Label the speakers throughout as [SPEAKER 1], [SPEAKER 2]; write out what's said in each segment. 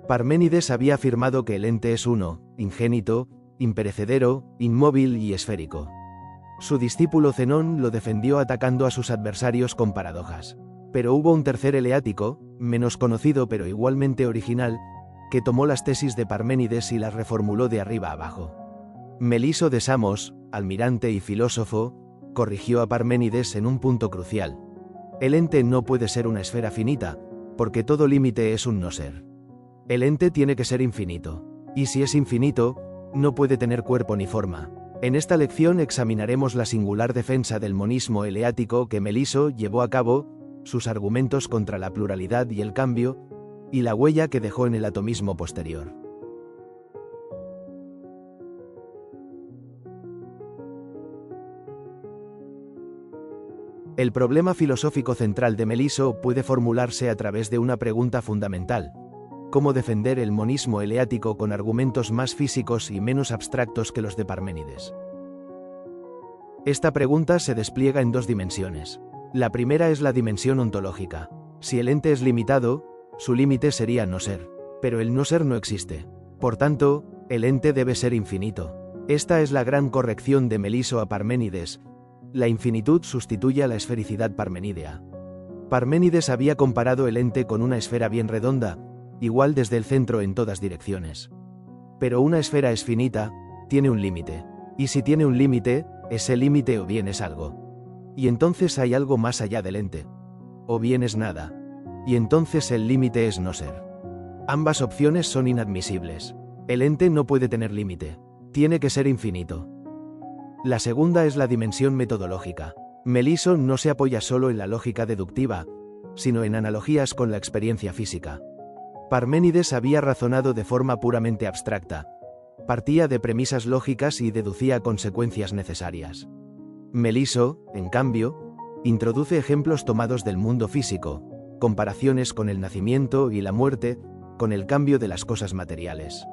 [SPEAKER 1] Parménides había afirmado que el ente es uno, ingénito, imperecedero, inmóvil y esférico. Su discípulo Zenón lo defendió atacando a sus adversarios con paradojas. Pero hubo un tercer eleático, menos conocido pero igualmente original, que tomó las tesis de Parménides y las reformuló de arriba abajo. Meliso de Samos, almirante y filósofo, corrigió a Parménides en un punto crucial. El ente no puede ser una esfera finita, porque todo límite es un no ser. El ente tiene que ser infinito. Y si es infinito, no puede tener cuerpo ni forma. En esta lección examinaremos la singular defensa del monismo eleático que Meliso llevó a cabo, sus argumentos contra la pluralidad y el cambio, y la huella que dejó en el atomismo posterior. El problema filosófico central de Meliso puede formularse a través de una pregunta fundamental: ¿cómo defender el monismo eleático con argumentos más físicos y menos abstractos que los de Parménides? Esta pregunta se despliega en dos dimensiones. La primera es la dimensión ontológica. Si el ente es limitado, su límite sería no ser. Pero el no ser no existe. Por tanto, el ente debe ser infinito. Esta es la gran corrección de Meliso a Parménides. La infinitud sustituye a la esfericidad parmenidea. Parménides había comparado el ente con una esfera bien redonda, igual desde el centro en todas direcciones. Pero una esfera es finita, tiene un límite. Y si tiene un límite, ese límite o bien es algo. Y entonces hay algo más allá del ente. O bien es nada. Y entonces el límite es no ser. Ambas opciones son inadmisibles. El ente no puede tener límite. Tiene que ser infinito. La segunda es la dimensión metodológica. Meliso no se apoya solo en la lógica deductiva, sino en analogías con la experiencia física. Parménides había razonado de forma puramente abstracta. Partía de premisas lógicas y deducía consecuencias necesarias. Meliso, en cambio, introduce ejemplos tomados del mundo físico, comparaciones con el nacimiento y la muerte, con el cambio de las cosas materiales.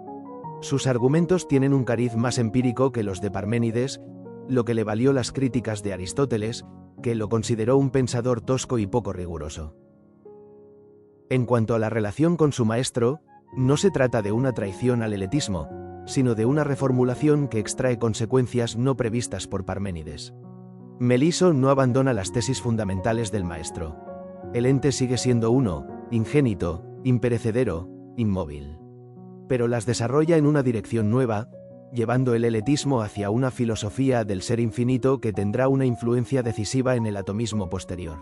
[SPEAKER 1] Sus argumentos tienen un cariz más empírico que los de Parménides, lo que le valió las críticas de Aristóteles, que lo consideró un pensador tosco y poco riguroso. En cuanto a la relación con su maestro, no se trata de una traición al eletismo, sino de una reformulación que extrae consecuencias no previstas por Parménides. Meliso no abandona las tesis fundamentales del maestro. El ente sigue siendo uno, ingénito, imperecedero, inmóvil. Pero las desarrolla en una dirección nueva, llevando el eletismo hacia una filosofía del ser infinito que tendrá una influencia decisiva en el atomismo posterior.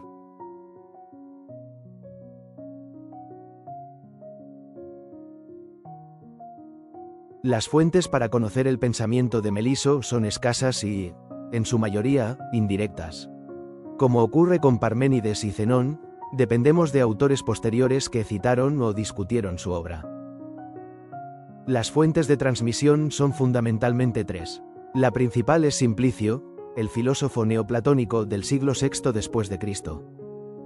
[SPEAKER 1] Las fuentes para conocer el pensamiento de Meliso son escasas y, en su mayoría, indirectas. Como ocurre con Parménides y Zenón, dependemos de autores posteriores que citaron o discutieron su obra. Las fuentes de transmisión son fundamentalmente tres. La principal es Simplicio, el filósofo neoplatónico del siglo VI después de Cristo.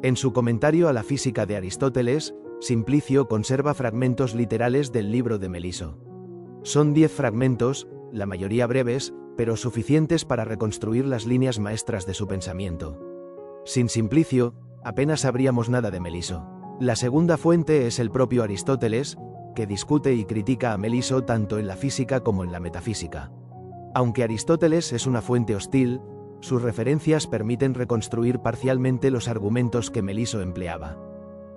[SPEAKER 1] En su comentario a la física de Aristóteles, Simplicio conserva fragmentos literales del libro de Meliso. Son 10 fragmentos, la mayoría breves, pero suficientes para reconstruir las líneas maestras de su pensamiento. Sin Simplicio, apenas sabríamos nada de Meliso. La segunda fuente es el propio Aristóteles, que discute y critica a Meliso tanto en la física como en la metafísica. Aunque Aristóteles es una fuente hostil, sus referencias permiten reconstruir parcialmente los argumentos que Meliso empleaba.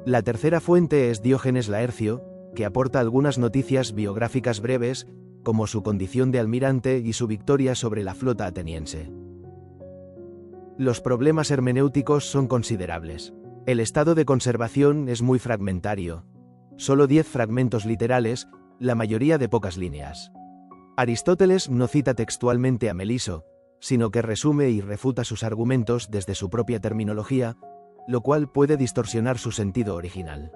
[SPEAKER 1] La tercera fuente es Diógenes Laercio, que aporta algunas noticias biográficas breves, como su condición de almirante y su victoria sobre la flota ateniense. Los problemas hermenéuticos son considerables. El estado de conservación es muy fragmentario. Solo 10 fragmentos literales, la mayoría de pocas líneas. Aristóteles no cita textualmente a Meliso, sino que resume y refuta sus argumentos desde su propia terminología, lo cual puede distorsionar su sentido original.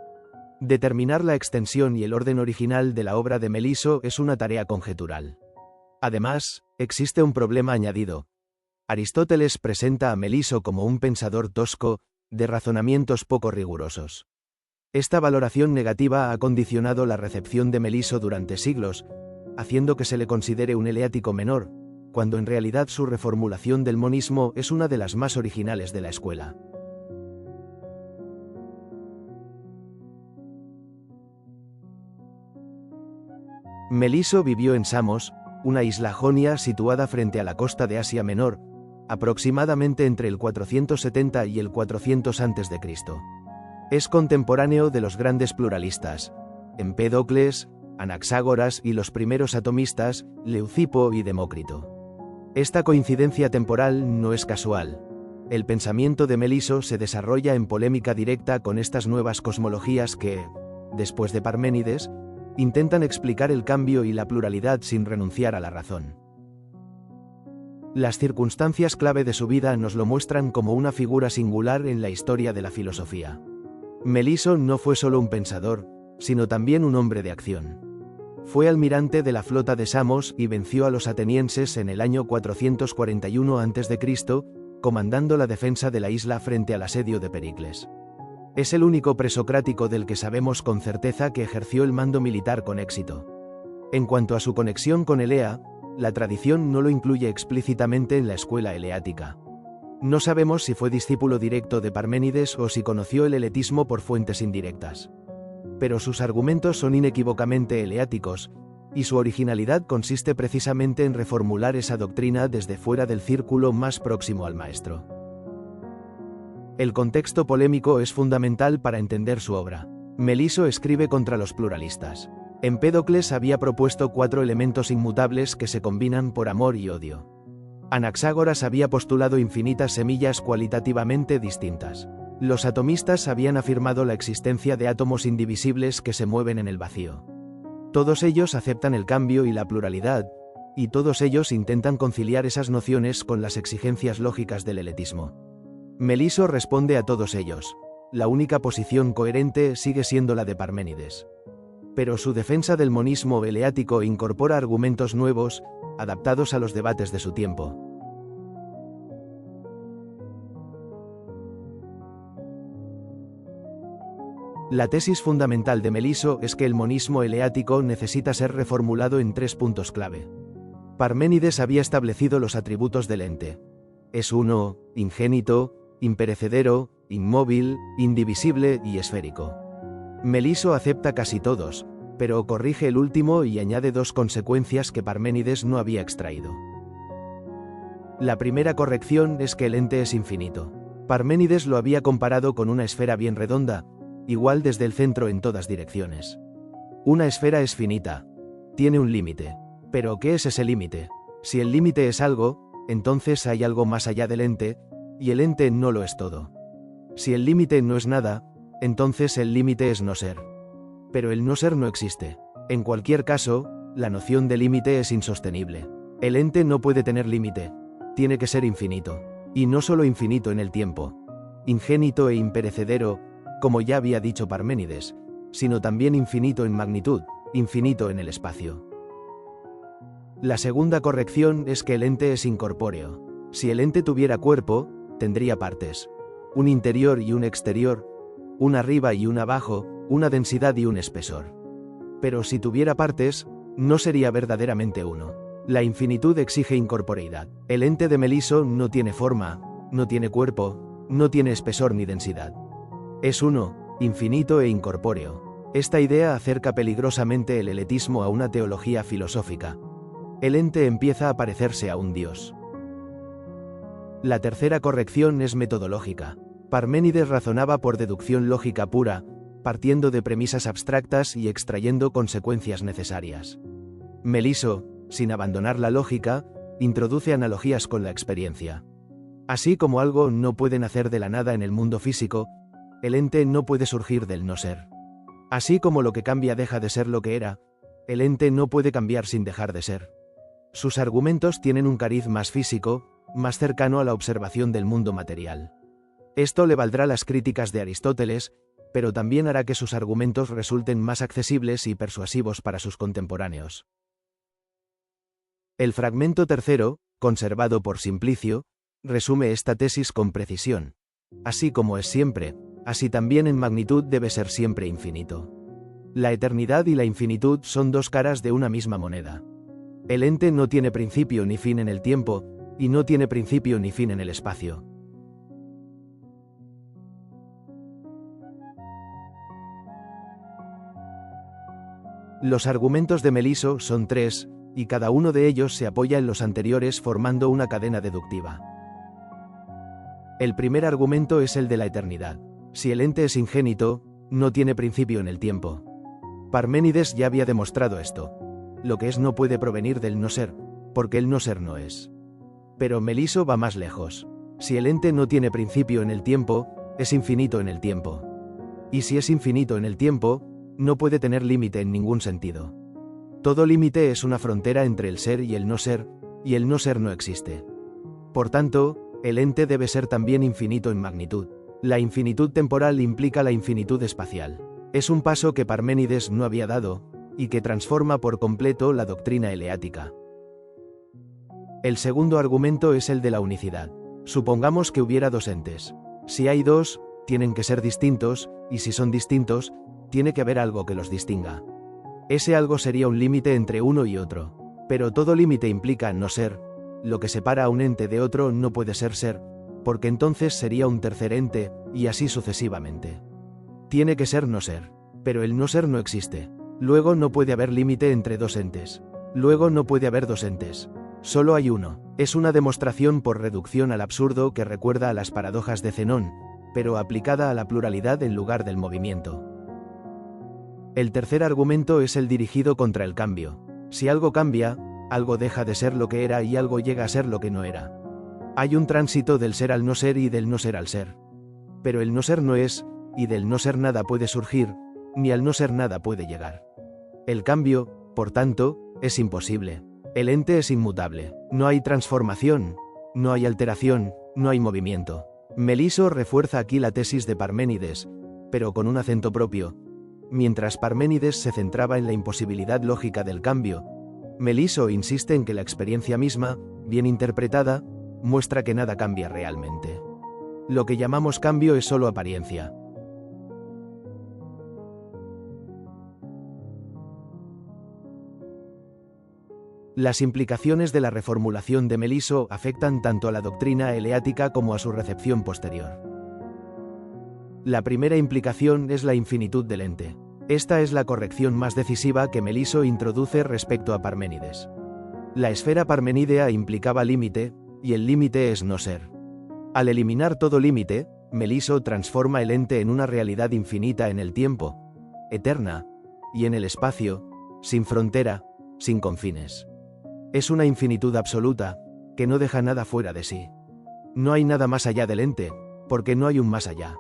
[SPEAKER 1] Determinar la extensión y el orden original de la obra de Meliso es una tarea conjetural. Además, existe un problema añadido. Aristóteles presenta a Meliso como un pensador tosco, de razonamientos poco rigurosos. Esta valoración negativa ha condicionado la recepción de Meliso durante siglos, haciendo que se le considere un eleático menor, cuando en realidad su reformulación del monismo es una de las más originales de la escuela. Meliso vivió en Samos, una isla jonia situada frente a la costa de Asia Menor, aproximadamente entre el 470 y el 400 a.C. Es contemporáneo de los grandes pluralistas, Empédocles, Anaxágoras y los primeros atomistas, Leucipo y Demócrito. Esta coincidencia temporal no es casual. El pensamiento de Meliso se desarrolla en polémica directa con estas nuevas cosmologías que, después de Parménides, intentan explicar el cambio y la pluralidad sin renunciar a la razón. Las circunstancias clave de su vida nos lo muestran como una figura singular en la historia de la filosofía. Meliso no fue solo un pensador, sino también un hombre de acción. Fue almirante de la flota de Samos y venció a los atenienses en el año 441 a.C., comandando la defensa de la isla frente al asedio de Pericles. Es el único presocrático del que sabemos con certeza que ejerció el mando militar con éxito. En cuanto a su conexión con Elea, la tradición no lo incluye explícitamente en la escuela eleática. No sabemos si fue discípulo directo de Parménides o si conoció el eletismo por fuentes indirectas. Pero sus argumentos son inequívocamente eleáticos, y su originalidad consiste precisamente en reformular esa doctrina desde fuera del círculo más próximo al maestro. El contexto polémico es fundamental para entender su obra. Meliso escribe contra los pluralistas. Empédocles había propuesto 4 elementos inmutables que se combinan por amor y odio. Anaxágoras había postulado infinitas semillas cualitativamente distintas. Los atomistas habían afirmado la existencia de átomos indivisibles que se mueven en el vacío. Todos ellos aceptan el cambio y la pluralidad, y todos ellos intentan conciliar esas nociones con las exigencias lógicas del eletismo. Meliso responde a todos ellos. La única posición coherente sigue siendo la de Parménides. Pero su defensa del monismo eleático incorpora argumentos nuevos, adaptados a los debates de su tiempo. La tesis fundamental de Meliso es que el monismo eleático necesita ser reformulado en 3 puntos clave. Parménides había establecido los atributos del ente. Es uno, ingénito, imperecedero, inmóvil, indivisible y esférico. Meliso acepta casi todos, pero corrige el último y añade 2 consecuencias que Parménides no había extraído. La primera corrección es que el ente es infinito. Parménides lo había comparado con una esfera bien redonda, igual desde el centro en todas direcciones. Una esfera es finita. Tiene un límite. Pero ¿qué es ese límite? Si el límite es algo, entonces hay algo más allá del ente, y el ente no lo es todo. Si el límite no es nada, entonces el límite es no ser. Pero el no ser no existe. En cualquier caso, la noción de límite es insostenible. El ente no puede tener límite. Tiene que ser infinito. Y no solo infinito en el tiempo. Ingénito e imperecedero, como ya había dicho Parménides, sino también infinito en magnitud, infinito en el espacio. La segunda corrección es que el ente es incorpóreo. Si el ente tuviera cuerpo, tendría partes. Un interior y un exterior, un arriba y un abajo, una densidad y un espesor. Pero si tuviera partes, no sería verdaderamente uno. La infinitud exige incorporeidad. El ente de Meliso no tiene forma, no tiene cuerpo, no tiene espesor ni densidad. Es uno, infinito e incorpóreo. Esta idea acerca peligrosamente el eletismo a una teología filosófica. El ente empieza a parecerse a un dios. La tercera corrección es metodológica. Parménides razonaba por deducción lógica pura, partiendo de premisas abstractas y extrayendo consecuencias necesarias. Meliso, sin abandonar la lógica, introduce analogías con la experiencia. Así como algo no puede nacer de la nada en el mundo físico, el ente no puede surgir del no ser. Así como lo que cambia deja de ser lo que era, el ente no puede cambiar sin dejar de ser. Sus argumentos tienen un cariz más físico, más cercano a la observación del mundo material. Esto le valdrá las críticas de Aristóteles, pero también hará que sus argumentos resulten más accesibles y persuasivos para sus contemporáneos. El fragmento tercero, conservado por Simplicio, resume esta tesis con precisión. Así como es siempre, así también en magnitud debe ser siempre infinito. La eternidad y la infinitud son 2 caras de una misma moneda. El ente no tiene principio ni fin en el tiempo, y no tiene principio ni fin en el espacio. Los argumentos de Meliso son 3, y cada uno de ellos se apoya en los anteriores formando una cadena deductiva. El primer argumento es el de la eternidad. Si el ente es ingénito, no tiene principio en el tiempo. Parménides ya había demostrado esto. Lo que es no puede provenir del no ser, porque el no ser no es. Pero Meliso va más lejos. Si el ente no tiene principio en el tiempo, es infinito en el tiempo. Y si es infinito en el tiempo, no puede tener límite en ningún sentido. Todo límite es una frontera entre el ser y el no ser no existe. Por tanto, el ente debe ser también infinito en magnitud. La infinitud temporal implica la infinitud espacial. Es un paso que Parménides no había dado, y que transforma por completo la doctrina eleática. El segundo argumento es el de la unicidad. Supongamos que hubiera dos entes. Si hay dos, tienen que ser distintos, y si son distintos, tiene que haber algo que los distinga. Ese algo sería un límite entre uno y otro. Pero todo límite implica no ser. Lo que separa a un ente de otro no puede ser ser, porque entonces sería un tercer ente, y así sucesivamente. Tiene que ser no ser. Pero el no ser no existe. Luego no puede haber límite entre dos entes. Luego no puede haber dos entes. Solo hay uno. Es una demostración por reducción al absurdo que recuerda a las paradojas de Zenón, pero aplicada a la pluralidad en lugar del movimiento. El tercer argumento es el dirigido contra el cambio. Si algo cambia, algo deja de ser lo que era y algo llega a ser lo que no era. Hay un tránsito del ser al no ser y del no ser al ser. Pero el no ser no es, y del no ser nada puede surgir, ni al no ser nada puede llegar. El cambio, por tanto, es imposible. El ente es inmutable. No hay transformación, no hay alteración, no hay movimiento. Meliso refuerza aquí la tesis de Parménides, pero con un acento propio. Mientras Parménides se centraba en la imposibilidad lógica del cambio, Meliso insiste en que la experiencia misma, bien interpretada, muestra que nada cambia realmente. Lo que llamamos cambio es solo apariencia. Las implicaciones de la reformulación de Meliso afectan tanto a la doctrina eleática como a su recepción posterior. La primera implicación es la infinitud del ente. Esta es la corrección más decisiva que Meliso introduce respecto a Parménides. La esfera parmenidea implicaba límite, y el límite es no ser. Al eliminar todo límite, Meliso transforma el ente en una realidad infinita en el tiempo, eterna, y en el espacio, sin frontera, sin confines. Es una infinitud absoluta, que no deja nada fuera de sí. No hay nada más allá del ente, porque no hay un más allá.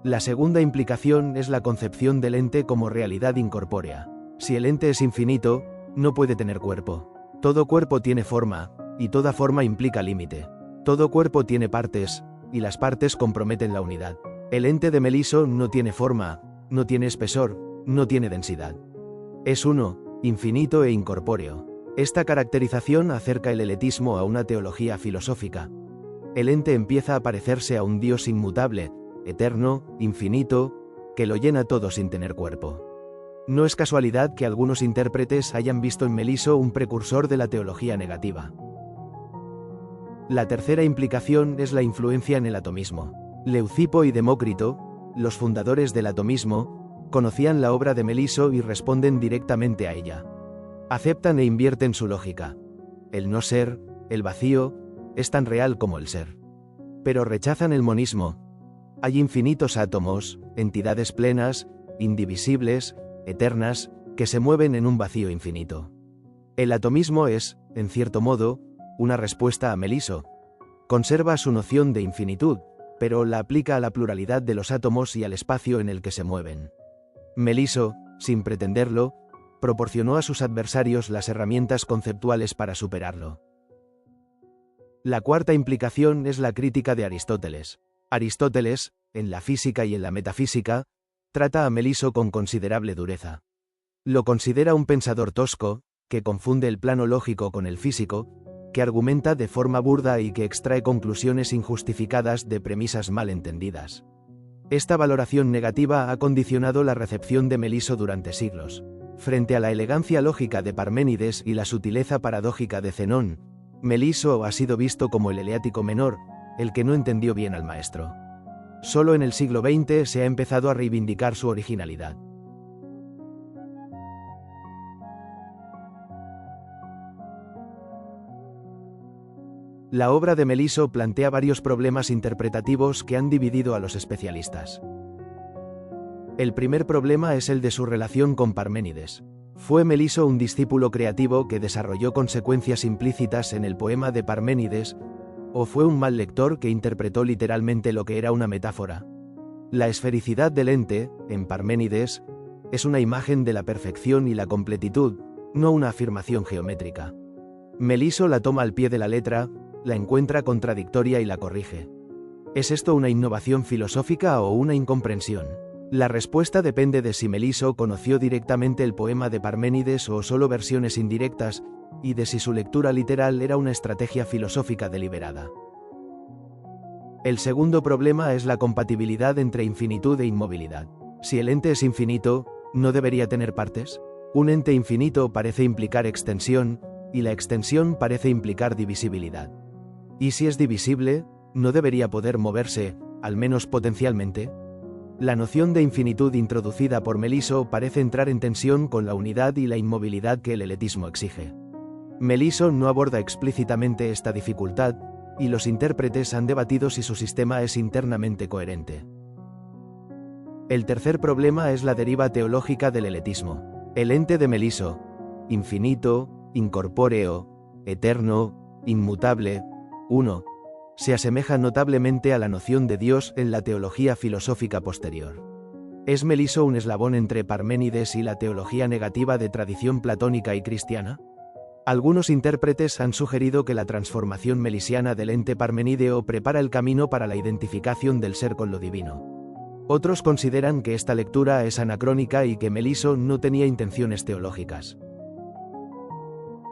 [SPEAKER 1] La segunda implicación es la concepción del ente como realidad incorpórea. Si el ente es infinito, no puede tener cuerpo. Todo cuerpo tiene forma, y toda forma implica límite. Todo cuerpo tiene partes, y las partes comprometen la unidad. El ente de Meliso no tiene forma, no tiene espesor, no tiene densidad. Es uno, infinito e incorpóreo. Esta caracterización acerca el eletismo a una teología filosófica. El ente empieza a parecerse a un Dios inmutable, eterno, infinito, que lo llena todo sin tener cuerpo. No es casualidad que algunos intérpretes hayan visto en Meliso un precursor de la teología negativa. La tercera implicación es la influencia en el atomismo. Leucipo y Demócrito, los fundadores del atomismo, conocían la obra de Meliso y responden directamente a ella. Aceptan e invierten su lógica. El no ser, el vacío, es tan real como el ser. Pero rechazan el monismo. Hay infinitos átomos, entidades plenas, indivisibles, eternas, que se mueven en un vacío infinito. El atomismo es, en cierto modo, una respuesta a Meliso. Conserva su noción de infinitud, pero la aplica a la pluralidad de los átomos y al espacio en el que se mueven. Meliso, sin pretenderlo, proporcionó a sus adversarios las herramientas conceptuales para superarlo. La cuarta implicación es la crítica de Aristóteles. Aristóteles, en la física y en la metafísica, trata a Meliso con considerable dureza. Lo considera un pensador tosco, que confunde el plano lógico con el físico, que argumenta de forma burda y que extrae conclusiones injustificadas de premisas mal entendidas. Esta valoración negativa ha condicionado la recepción de Meliso durante siglos. Frente a la elegancia lógica de Parménides y la sutileza paradójica de Zenón, Meliso ha sido visto como el eleático menor, el que no entendió bien al maestro. Solo en el siglo XX se ha empezado a reivindicar su originalidad. La obra de Meliso plantea varios problemas interpretativos que han dividido a los especialistas. El primer problema es el de su relación con Parménides. ¿Fue Meliso un discípulo creativo que desarrolló consecuencias implícitas en el poema de Parménides, o fue un mal lector que interpretó literalmente lo que era una metáfora? La esfericidad del ente, en Parménides, es una imagen de la perfección y la completitud, no una afirmación geométrica. Meliso la toma al pie de la letra, la encuentra contradictoria y la corrige. ¿Es esto una innovación filosófica o una incomprensión? La respuesta depende de si Meliso conoció directamente el poema de Parménides o solo versiones indirectas, y de si su lectura literal era una estrategia filosófica deliberada. El segundo problema es la compatibilidad entre infinitud e inmovilidad. Si el ente es infinito, ¿no debería tener partes? Un ente infinito parece implicar extensión, y la extensión parece implicar divisibilidad. ¿Y si es divisible, no debería poder moverse, al menos potencialmente? La noción de infinitud introducida por Meliso parece entrar en tensión con la unidad y la inmovilidad que el heletismo exige. Meliso no aborda explícitamente esta dificultad, y los intérpretes han debatido si su sistema es internamente coherente. El tercer problema es la deriva teológica del heletismo. El ente de Meliso, infinito, incorpóreo, eterno, inmutable, uno, se asemeja notablemente a la noción de Dios en la teología filosófica posterior. ¿Es Meliso un eslabón entre Parménides y la teología negativa de tradición platónica y cristiana? Algunos intérpretes han sugerido que la transformación melisiana del ente parmenídeo prepara el camino para la identificación del ser con lo divino. Otros consideran que esta lectura es anacrónica y que Meliso no tenía intenciones teológicas.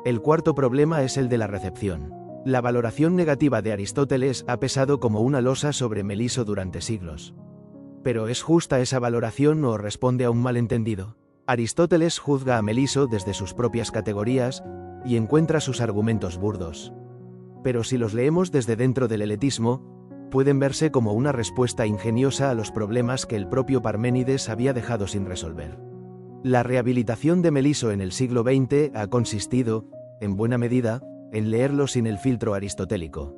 [SPEAKER 1] El cuarto problema es el de la recepción. La valoración negativa de Aristóteles ha pesado como una losa sobre Meliso durante siglos. ¿Pero es justa esa valoración o responde a un malentendido? Aristóteles juzga a Meliso desde sus propias categorías y encuentra sus argumentos burdos. Pero si los leemos desde dentro del heletismo, pueden verse como una respuesta ingeniosa a los problemas que el propio Parménides había dejado sin resolver. La rehabilitación de Meliso en el siglo XX ha consistido, en buena medida, en leerlo sin el filtro aristotélico.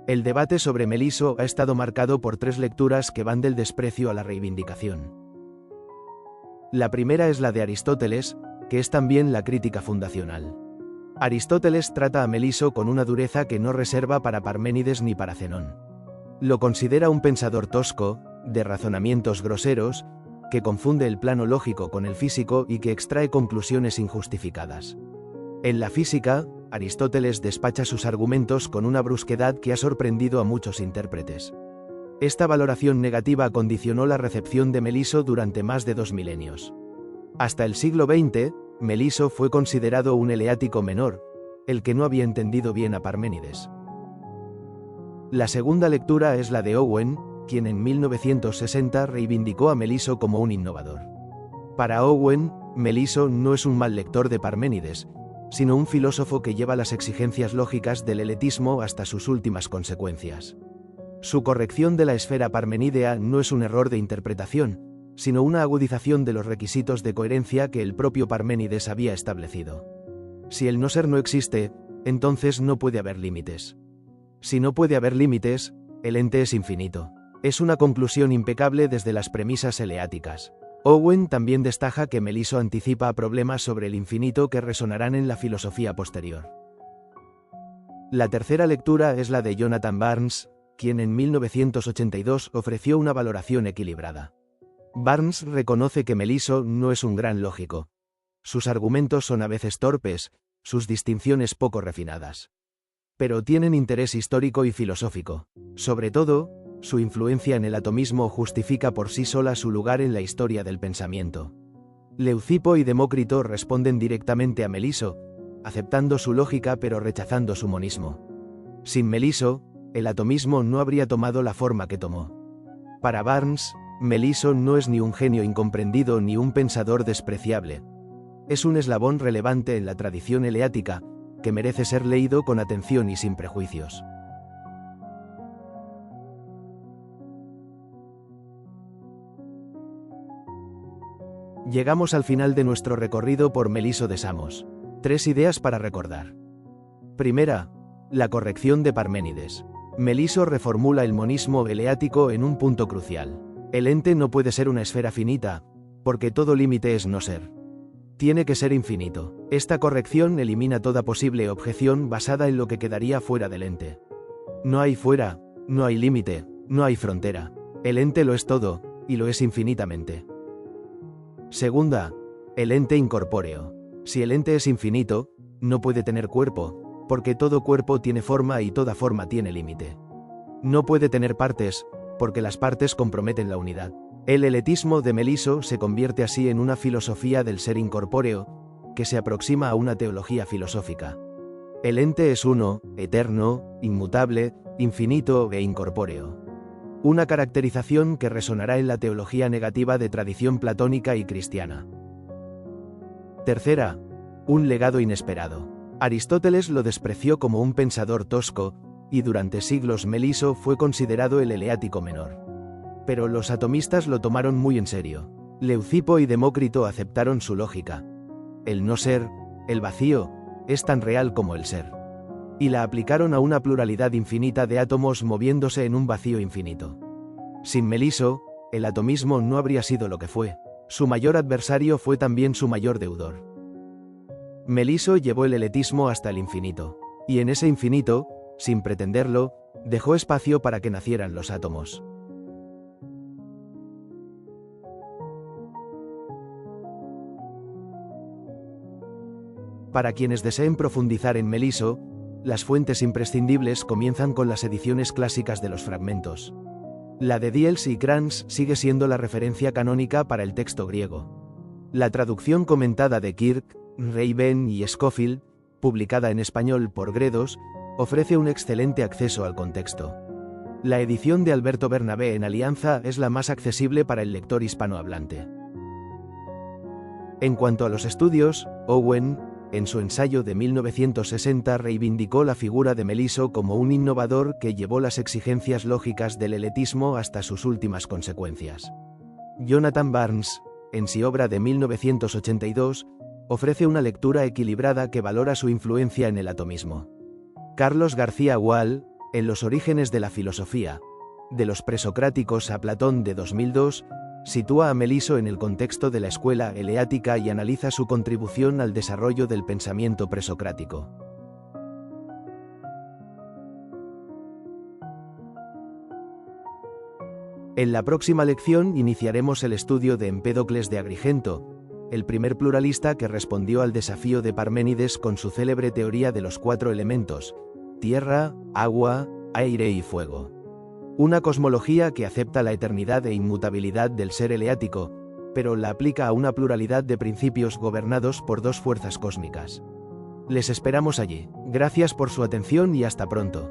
[SPEAKER 1] El debate sobre Meliso ha estado marcado por tres lecturas que van del desprecio a la reivindicación. La primera es la de Aristóteles, que es también la crítica fundacional. Aristóteles trata a Meliso con una dureza que no reserva para Parménides ni para Zenón. Lo considera un pensador tosco, de razonamientos groseros, que confunde el plano lógico con el físico y que extrae conclusiones injustificadas. En la física, Aristóteles despacha sus argumentos con una brusquedad que ha sorprendido a muchos intérpretes. Esta valoración negativa condicionó la recepción de Meliso durante más de 2 milenios. Hasta el siglo XX, Meliso fue considerado un eleático menor, el que no había entendido bien a Parménides. La segunda lectura es la de Owen, quien en 1960 reivindicó a Meliso como un innovador. Para Owen, Meliso no es un mal lector de Parménides, sino un filósofo que lleva las exigencias lógicas del heletismo hasta sus últimas consecuencias. Su corrección de la esfera parmenídea no es un error de interpretación, sino una agudización de los requisitos de coherencia que el propio Parménides había establecido. Si el no ser no existe, entonces no puede haber límites. Si no puede haber límites, el ente es infinito. Es una conclusión impecable desde las premisas eleáticas. Owen también destaca que Meliso anticipa problemas sobre el infinito que resonarán en la filosofía posterior. La tercera lectura es la de Jonathan Barnes, quien en 1982 ofreció una valoración equilibrada. Barnes reconoce que Meliso no es un gran lógico. Sus argumentos son a veces torpes, sus distinciones poco refinadas. Pero tienen interés histórico y filosófico. Sobre todo, su influencia en el atomismo justifica por sí sola su lugar en la historia del pensamiento. Leucipo y Demócrito responden directamente a Meliso, aceptando su lógica pero rechazando su monismo. Sin Meliso, el atomismo no habría tomado la forma que tomó. Para Barnes, Meliso no es ni un genio incomprendido ni un pensador despreciable. Es un eslabón relevante en la tradición eleática, que merece ser leído con atención y sin prejuicios. Llegamos al final de nuestro recorrido por Meliso de Samos. 3 ideas para recordar. Primera, la corrección de Parménides. Meliso reformula el monismo eleático en un punto crucial. El ente no puede ser una esfera finita, porque todo límite es no ser. Tiene que ser infinito. Esta corrección elimina toda posible objeción basada en lo que quedaría fuera del ente. No hay fuera, no hay límite, no hay frontera. El ente lo es todo, y lo es infinitamente. Segunda, el ente incorpóreo. Si el ente es infinito, no puede tener cuerpo, porque todo cuerpo tiene forma y toda forma tiene límite. No puede tener partes, porque las partes comprometen la unidad. El eletismo de Meliso se convierte así en una filosofía del ser incorpóreo, que se aproxima a una teología filosófica. El ente es uno, eterno, inmutable, infinito e incorpóreo. Una caracterización que resonará en la teología negativa de tradición platónica y cristiana. Tercera, un legado inesperado. Aristóteles lo despreció como un pensador tosco, y durante siglos Meliso fue considerado el eleático menor. Pero los atomistas lo tomaron muy en serio. Leucipo y Demócrito aceptaron su lógica. El no ser, el vacío, es tan real como el ser. Y la aplicaron a una pluralidad infinita de átomos moviéndose en un vacío infinito. Sin Meliso, el atomismo no habría sido lo que fue. Su mayor adversario fue también su mayor deudor. Meliso llevó el eletismo hasta el infinito. Y en ese infinito, sin pretenderlo, dejó espacio para que nacieran los átomos. Para quienes deseen profundizar en Meliso, las fuentes imprescindibles comienzan con las ediciones clásicas de los fragmentos. La de Diels y Krans sigue siendo la referencia canónica para el texto griego. La traducción comentada de Kirk, Reiben y Scofield, publicada en español por Gredos, ofrece un excelente acceso al contexto. La edición de Alberto Bernabé en Alianza es la más accesible para el lector hispanohablante. En cuanto a los estudios, Owen, en su ensayo de 1960 reivindicó la figura de Meliso como un innovador que llevó las exigencias lógicas del eletismo hasta sus últimas consecuencias. Jonathan Barnes, en su obra de 1982, ofrece una lectura equilibrada que valora su influencia en el atomismo. Carlos García Gual, en Los orígenes de la filosofía, de los presocráticos a Platón de 2002, sitúa a Meliso en el contexto de la escuela eleática y analiza su contribución al desarrollo del pensamiento presocrático. En la próxima lección iniciaremos el estudio de Empédocles de Agrigento, el primer pluralista que respondió al desafío de Parménides con su célebre teoría de los 4 elementos: tierra, agua, aire y fuego. Una cosmología que acepta la eternidad e inmutabilidad del ser eleático, pero la aplica a una pluralidad de principios gobernados por 2 fuerzas cósmicas. Les esperamos allí. Gracias por su atención y hasta pronto.